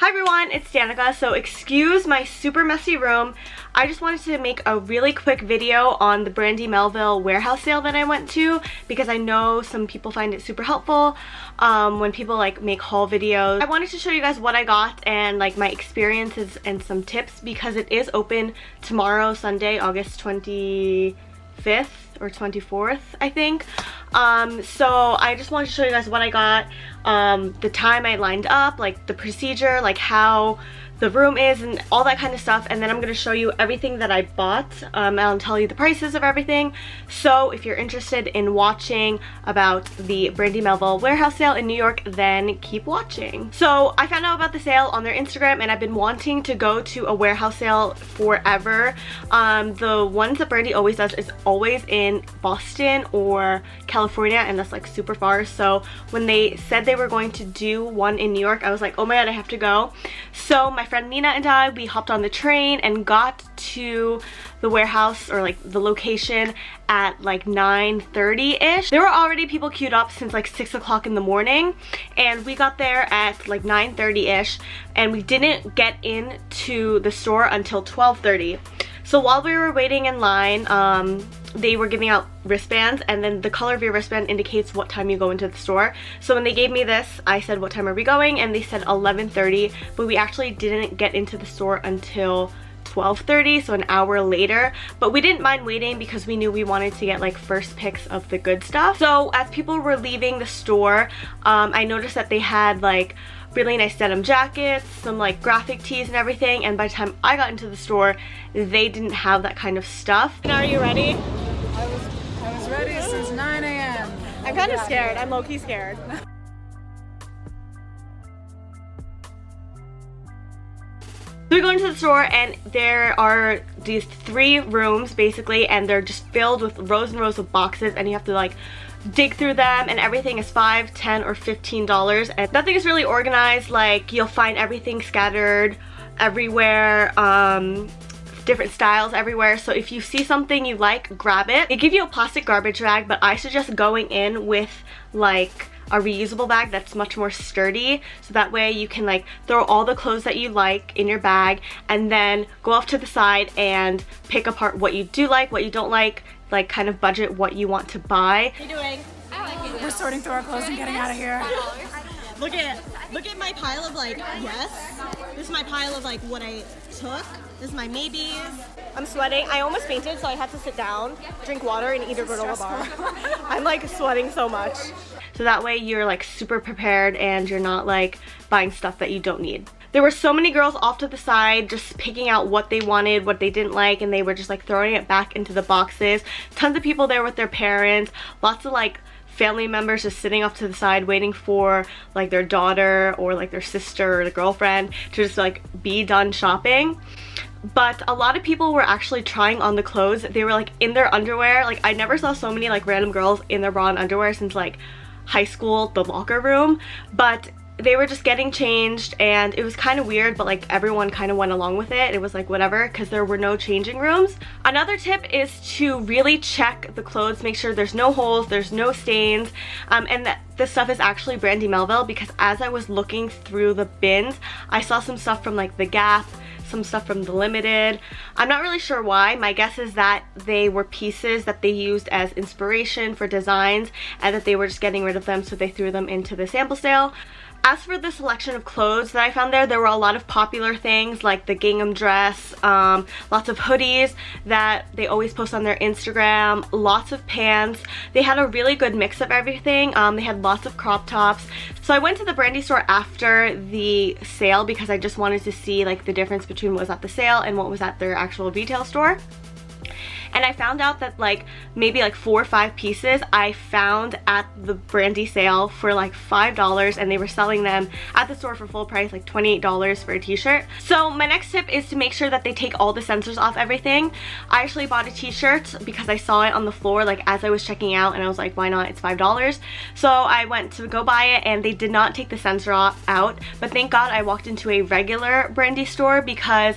Hi everyone, it's Danica. So excuse my super messy room. I just wanted to make a really quick video on the Brandy Melville warehouse sale that I went to because I know some people find it super helpful when people like make haul videos. I wanted to show you guys what I got and like my experiences and some tips because it is open tomorrow, Sunday, August 25th or 24th, I think. So I just wanted to show you guys what I got, the time I lined up, like the procedure, like how the room is and all that kind of stuff, and then I'm going to show you everything that I bought. I'll tell you the prices of everything. So if you're interested in watching about the Brandy Melville warehouse sale in New York, then keep watching. So I found out about the sale on their Instagram and I've been wanting to go to a warehouse sale forever. The ones that Brandy always does is always in Boston or California, and that's like super far. So when they said they were going to do one in New York, I was like, oh my god, I have to go. So my friend Nina and I, we hopped on the train and got to the warehouse, or like the location, at like 9:30ish. There were already people queued up since like 6 o'clock in the morning, and we got there at like 9:30ish, and we didn't get into the store until 12:30. So while we were waiting in line, they were giving out wristbands, and then the color of your wristband indicates what time you go into the store. So when they gave me this, I said, what time are we going? And they said 11:30, but we actually didn't get into the store until 12:30, so an hour later. But we didn't mind waiting because we knew we wanted to get like first picks of the good stuff. So as people were leaving the store, I noticed that they had like really nice denim jackets, some like graphic tees and everything, and by the time I got into the store, they didn't have that kind of stuff. And are you ready? I was ready since 9 a.m. I'm kind of scared. I'm low-key scared. So we go into the store and there are these 3 rooms basically, and they're just filled with rows and rows of boxes, and you have to like dig through them, and everything is $5, $10, or $15, and nothing is really organized. Like you'll find everything scattered everywhere, different styles everywhere. So if you see something you like, grab it. They give you a plastic garbage bag, but I suggest going in with like a reusable bag that's much more sturdy, so that way you can like throw all the clothes that you like in your bag and then go off to the side and pick apart what you do like, what you don't like kind of budget what you want to buy. What are you doing? I like it. We're sorting through our clothes and getting out of here. Look at my pile of like yes. This is my pile of like what I took. This is my maybes. I'm sweating. I almost fainted, so I had to sit down, drink water, and eat a granola bar. I'm like sweating so much. So that way you're like super prepared and you're not like buying stuff that you don't need. There were so many girls off to the side just picking out what they wanted, what they didn't like, and they were just like throwing it back into the boxes. Tons of people there with their parents, lots of like family members just sitting off to the side waiting for like their daughter or like their sister or the girlfriend to just like be done shopping. But a lot of people were actually trying on the clothes. They were like in their underwear. Like I never saw so many like random girls in their bra and underwear since like high school, the locker room. But they were just getting changed, and it was kind of weird, but like everyone kind of went along with it. It was like whatever, because there were no changing rooms. Another tip is to really check the clothes, make sure there's no holes, there's no stains, and that this stuff is actually Brandy Melville, because as I was looking through the bins, I saw some stuff from like the Gap, some stuff from the Limited. I'm not really sure why. My guess is that they were pieces that they used as inspiration for designs and that they were just getting rid of them, so they threw them into the sample sale. As for the selection of clothes that I found there were a lot of popular things like the gingham dress, lots of hoodies that they always post on their Instagram, lots of pants. They had a really good mix of everything. They had lots of crop tops. So I went to the Brandy store after the sale because I just wanted to see like the difference between what was at the sale and what was at their actual retail store. And I found out that like maybe like 4 or 5 pieces I found at the Brandy sale for like $5, and they were selling them at the store for full price, like $28 for a t-shirt. So my next tip is to make sure that they take all the sensors off everything. I actually bought a t-shirt because I saw it on the floor like as I was checking out, and I was like, why not? It's $5. So I went to go buy it, and they did not take the sensor out, but thank God I walked into a regular Brandy store because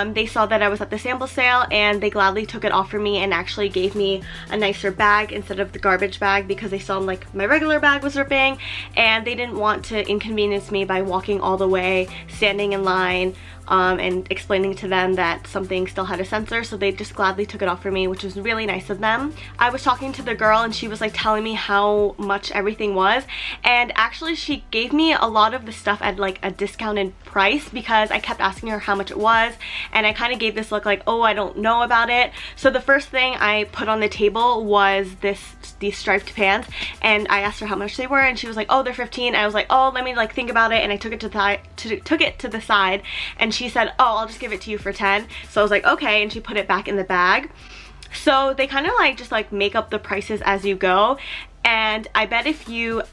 they saw that I was at the sample sale and they gladly took it off for for me and actually gave me a nicer bag instead of the garbage bag because they saw like my regular bag was ripping and they didn't want to inconvenience me by walking all the way, standing in line, and explaining to them that something still had a sensor, so they just gladly took it off for me, which was really nice of them. I was talking to the girl and she was like telling me how much everything was, and actually she gave me a lot of the stuff at like a discounted price because I kept asking her how much it was, and I kind of gave this look like, oh, I don't know about it. So the first thing I put on the table was these striped pants, and I asked her how much they were, and she was like, oh, they're 15. I was like, oh, let me like think about it, and I took it to the side, and she said, oh, I'll just give it to you for 10. So I was like, okay, and she put it back in the bag. So they kind of like just like make up the prices as you go, and I bet if you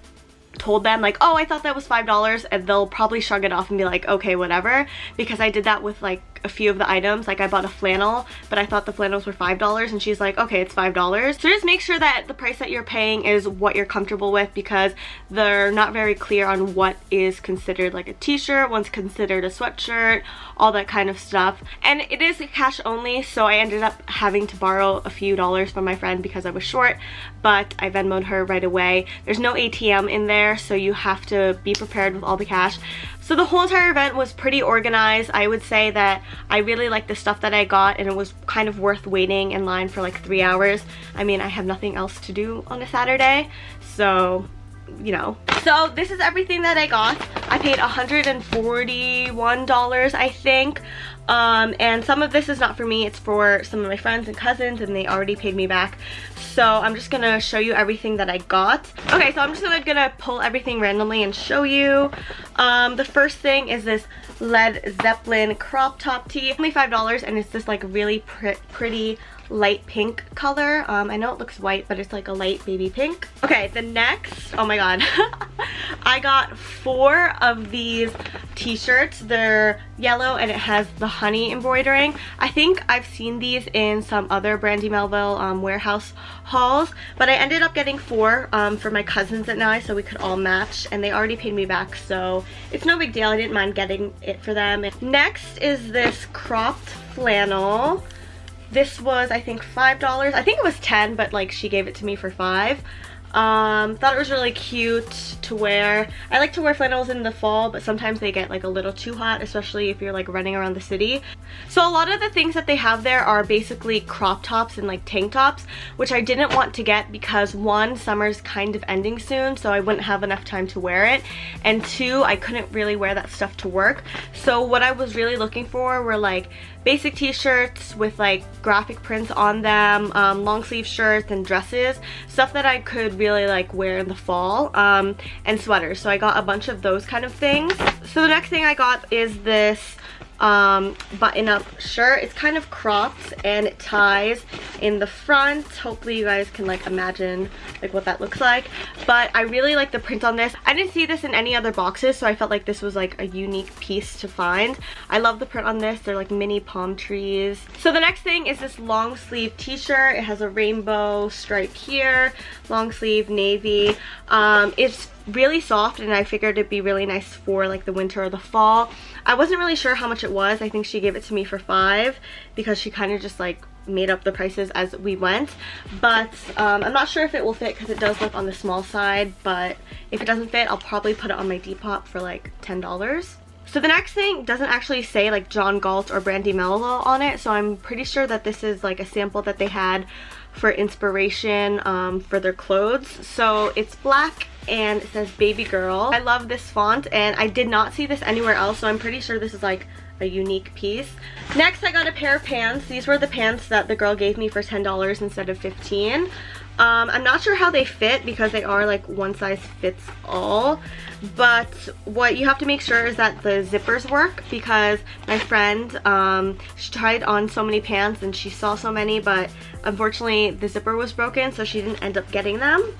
told them like, oh, I thought that was $5, and they'll probably shrug it off and be like, okay, whatever, because I did that with like a few of the items. Like I bought a flannel, but I thought the flannels were $5, and she's like, okay, it's $5. So just make sure that the price that you're paying is what you're comfortable with, because they're not very clear on what is considered like a t-shirt, what's considered a sweatshirt, all that kind of stuff. And it is cash only, so I ended up having to borrow a few dollars from my friend because I was short, but I Venmo'd her right away. There's no ATM in there, so you have to be prepared with all the cash. So the whole entire event was pretty organized. I would say that I really liked the stuff that I got, and it was kind of worth waiting in line for like 3 hours. I mean, I have nothing else to do on a Saturday, so you know. So this is everything that I got. I paid $141, I think. And some of this is not for me, it's for some of my friends and cousins, and they already paid me back. So I'm just gonna show you everything that I got. Okay, so I'm just gonna pull everything randomly and show you. The first thing is this Zeppelin Crop Top Tee, only $5, and it's this like really pretty light pink color. I know it looks white, but it's like a light baby pink. Okay, the next, oh my god, I got 4 of these t-shirts. They're yellow and it has the honey embroidering. I think I've seen these in some other Brandy Melville warehouse hauls, but I ended up getting 4 for my cousins and I, so we could all match, and they already paid me back, so it's no big deal. I didn't mind getting it for them. Next is this cropped flannel. This was, I think, $5. I think it was 10, but like she gave it to me for 5. Thought it was really cute to wear. I like to wear flannels in the fall, but sometimes they get like a little too hot, especially if you're like running around the city. So a lot of the things that they have there are basically crop tops and like tank tops, which I didn't want to get because 1, summer's kind of ending soon, so I wouldn't have enough time to wear it, and 2, I couldn't really wear that stuff to work. So what I was really looking for were like basic t-shirts with like graphic prints on them, long sleeve shirts and dresses, stuff that I could really like wear in the fall, and sweaters. So I got a bunch of those kind of things. So the next thing I got is this button-up shirt. It's kind of cropped and it ties in the front. Hopefully you guys can like imagine like what that looks like, but I really like the print on this. I didn't see this in any other boxes, so I felt like this was like a unique piece to find. I love the print on this. They're like mini palm trees. So the next thing is this long sleeve t-shirt. It has a rainbow stripe here, long sleeve navy. It's really soft, and I figured it'd be really nice for like the winter or the fall. I wasn't really sure how much it was. I think she gave it to me for 5 because she kind of just like made up the prices as we went, but I'm not sure if it will fit because it does look on the small side, but if it doesn't fit, I'll probably put it on my Depop for like $10. So the next thing doesn't actually say like John Galt or Brandy Melville on it, so I'm pretty sure that this is like a sample that they had for inspiration for their clothes. So it's black and it says baby girl. I love this font, and I did not see this anywhere else, so I'm pretty sure this is like a unique piece. Next, I got a pair of pants. These were the pants that the girl gave me for $10 instead of 15. I'm not sure how they fit because they are like one size fits all, but what you have to make sure is that the zippers work, because my friend, she tried on so many pants and she saw so many, but unfortunately the zipper was broken, so she didn't end up getting them.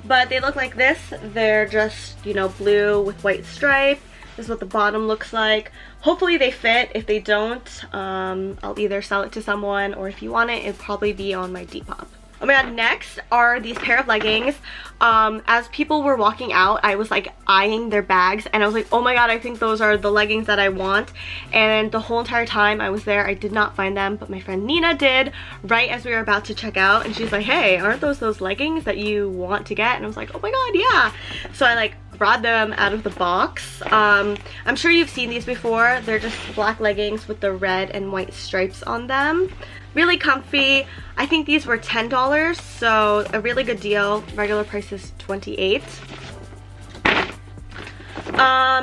But they look like this. They're just, you know, blue with white stripe. This is what the bottom looks like. Hopefully they fit. If they don't, I'll either sell it to someone, or if you want it, it'll probably be on my Depop. Oh my god, next are these pair of leggings. As people were walking out, I was like eyeing their bags and I was like, oh my god, I think those are the leggings that I want. And the whole entire time I was there, I did not find them, but my friend Nina did right as we were about to check out, and she's like, hey, aren't those leggings that you want to get? And I was like, oh my god, yeah. So I like grabbed them out of the box. I'm sure you've seen these before. They're just black leggings with the red and white stripes on them. Really comfy. I think these were $10, so a really good deal. Regular price is $28.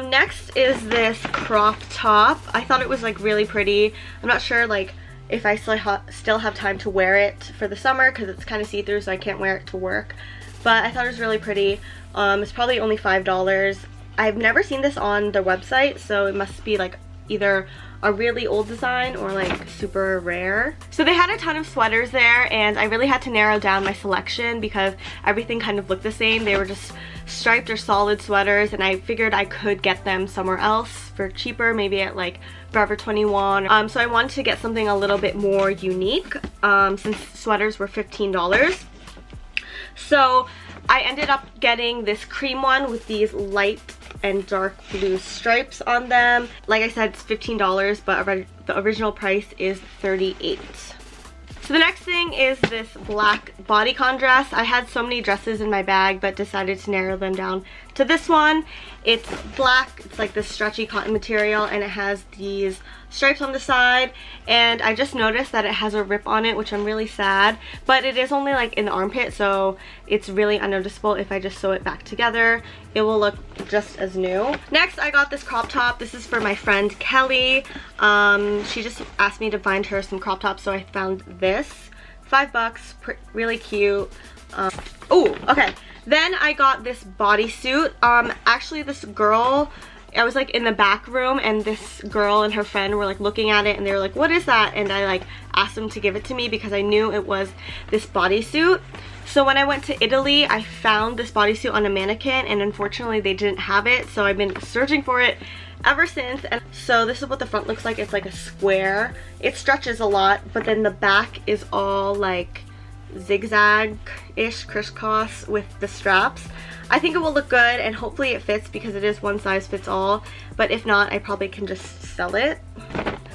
Next is this crop top. I thought it was like really pretty. I'm not sure like if I still have time to wear it for the summer because it's kind of see-through, so I can't wear it to work. But I thought it was really pretty. It's probably only $5. I've never seen this on their website, so it must be like either a really old design or like super rare. So they had a ton of sweaters there, and I really had to narrow down my selection because everything kind of looked the same. They were just striped or solid sweaters, and I figured I could get them somewhere else for cheaper, maybe at like Forever 21. So I wanted to get something a little bit more unique since sweaters were $15. So I ended up getting this cream one with these light and dark blue stripes on them. Like I said, it's $15, but the original price is $38. So the next thing is this black bodycon dress. I had so many dresses in my bag, but decided to narrow them down to this one. It's black, it's like this stretchy cotton material, and it has these stripes on the side, and I just noticed that it has a rip on it, which I'm really sad, but it is only like in the armpit, so it's really unnoticeable. If I just sew it back together, it will look just as new. Next, I got this crop top. This is for my friend Kelly. She just asked me to find her some crop tops, so I found this. $5, really cute. Oh, okay. Then I got this bodysuit. Actually, this girl, I was like in the back room, and this girl and her friend were like looking at it, and they were like, what is that? And I like asked them to give it to me because I knew it was this bodysuit. So when I went to Italy, I found this bodysuit on a mannequin, and unfortunately they didn't have it, so I've been searching for it ever since. And so this is what the front looks like. It's like a square. It stretches a lot, but then the back is all like zigzag-ish, crisscross with the straps. I think it will look good, and hopefully it fits because it is one size fits all, but if not, I probably can just sell it.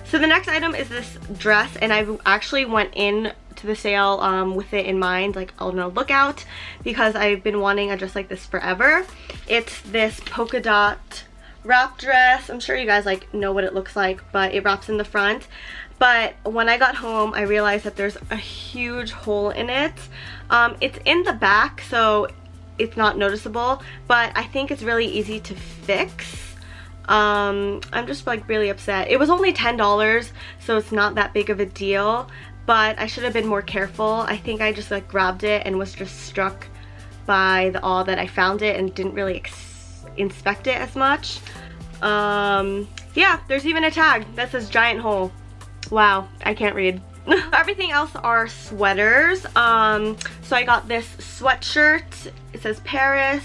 So the next item is this dress, and I actually went in to the sale with it in mind, like on a lookout, because I've been wanting a dress like this forever. It's this polka dot wrap dress. I'm sure you guys like know what it looks like, but it wraps in the front. But when I got home, I realized that there's a huge hole in it. It's in the back, so it's not noticeable, but I think it's really easy to fix. I'm just like really upset. It was only $10, so it's not that big of a deal, but I should have been more careful. I think I just like grabbed it and was just struck by the awe that I found it and didn't really inspect it as much. Yeah, there's even a tag that says giant hole. Wow, I can't read. Everything else are sweaters. So I got this sweatshirt. It says Paris.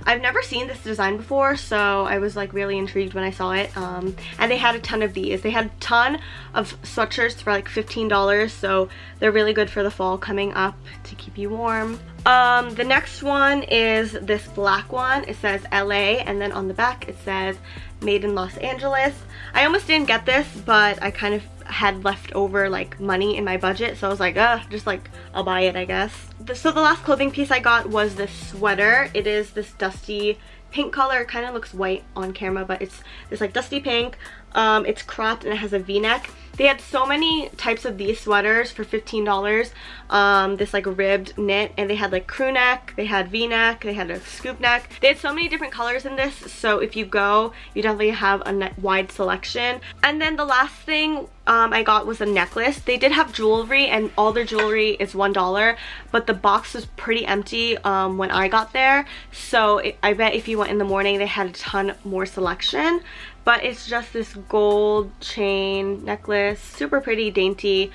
I've never seen this design before, so I was like really intrigued when I saw it. And they had a ton of these. They had a ton of sweatshirts for like $15, so they're really good for the fall coming up to keep you warm. The next one is this black one. It says LA, and then on the back it says made in Los Angeles. I almost didn't get this, but I kind of had leftover like money in my budget, so I was like, just like I'll buy it, I guess. So the last clothing piece I got was this sweater. It is this dusty pink color. It kind of looks white on camera, but it's this like dusty pink. It's cropped and it has a v-neck. They had so many types of these sweaters for $15. This like ribbed knit, and they had like crew neck, they had v-neck, they had a scoop neck. They had so many different colors in this, so if you go, you definitely have a wide selection. And then the last thing I got was a necklace. They did have jewelry, and all their jewelry is $1, but the box was pretty empty when I got there, so I bet if you went in the morning they had a ton more selection. But it's just this gold chain necklace, super pretty, dainty.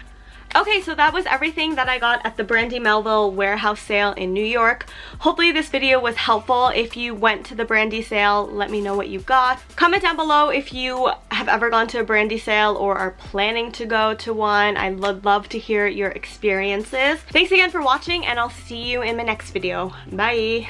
Okay, so that was everything that I got at the Brandy Melville warehouse sale in New York. Hopefully this video was helpful. If you went to the Brandy sale, let me know what you got. Comment down below if you have ever gone to a Brandy sale or are planning to go to one. I would love to hear your experiences. Thanks again for watching, and I'll see you in my next video. Bye!